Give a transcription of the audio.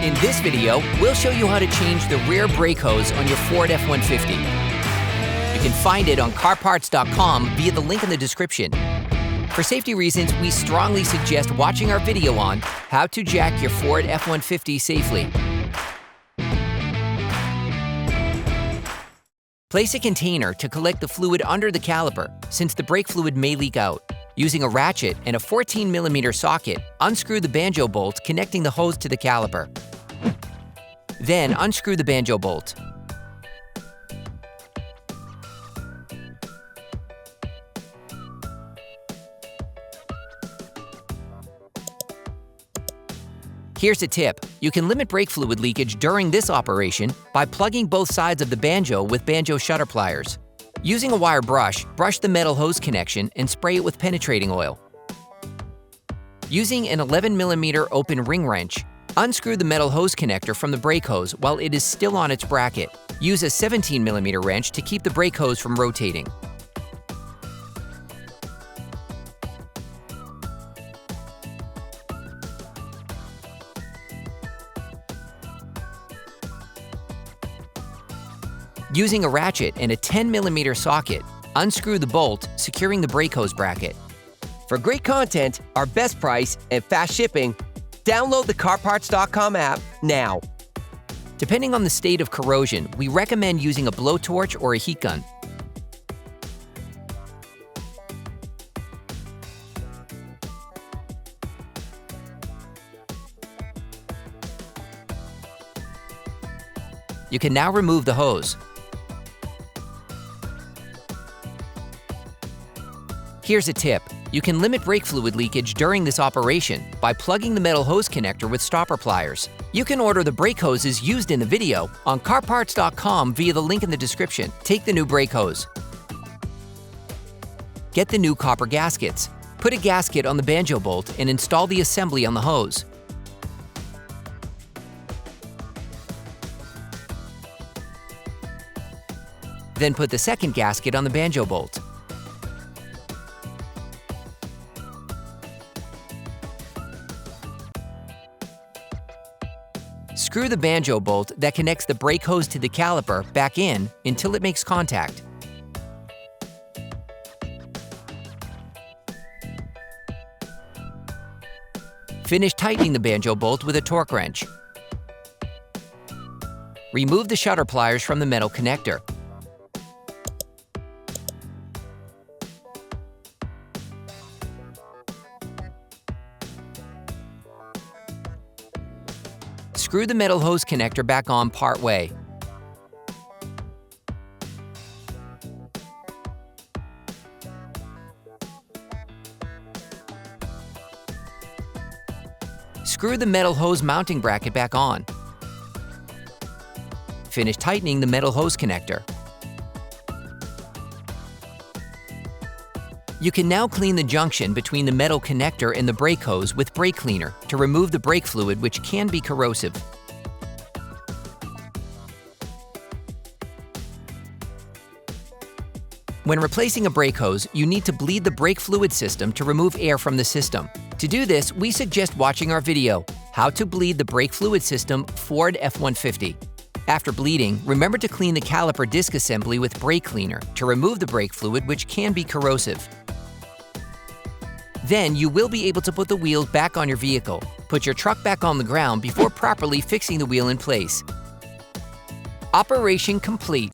In this video, we'll show you how to change the rear brake hose on your Ford F-150. You can find it on CarParts.com via the link in the description. For safety reasons, we strongly suggest watching our video on how to jack your Ford F-150 safely. Place a container to collect the fluid under the caliper, since the brake fluid may leak out. Using a ratchet and a 14mm socket, unscrew the Banjo bolt connecting the hose to the caliper. Then unscrew the Banjo bolt. Here's a tip. You can limit brake fluid leakage during this operation by plugging both sides of the Banjo with Banjo shutter pliers. Using a wire brush, brush the metal hose connection and spray it with penetrating oil. Using an 11mm open ring wrench, unscrew the metal hose connector from the brake hose while it is still on its bracket. Use a 17mm wrench to keep the brake hose from rotating. Using a ratchet and a 10mm socket, unscrew the bolt, securing the brake hose bracket. For great content, our best price, and fast shipping, download the CarParts.com app now. Depending on the state of corrosion, we recommend using a blowtorch or a heat gun. You can now remove the hose. Here's a tip. You can limit brake fluid leakage during this operation by plugging the metal hose connector with stopper pliers. You can order the brake hoses used in the video on CarParts.com via the link in the description. Take the new brake hose. Get the new copper gaskets. Put a gasket on the Banjo bolt and install the assembly on the hose. Then put the second gasket on the Banjo bolt. Screw the Banjo bolt that connects the brake hose to the caliper back in until it makes contact. Finish tightening the Banjo bolt with a torque wrench. Remove the shutter pliers from the metal connector. Screw the metal hose connector back on part way. Screw the metal hose mounting bracket back on. Finish tightening the metal hose connector. You can now clean the junction between the metal connector and the brake hose with brake cleaner to remove the brake fluid, which can be corrosive. When replacing a brake hose, you need to bleed the brake fluid system to remove air from the system. To do this, we suggest watching our video, How to Bleed the Brake Fluid System Ford F-150. After bleeding, remember to clean the caliper disc assembly with brake cleaner to remove the brake fluid, which can be corrosive. Then you will be able to put the wheels back on your vehicle. Put your truck back on the ground before properly fixing the wheel in place. Operation complete.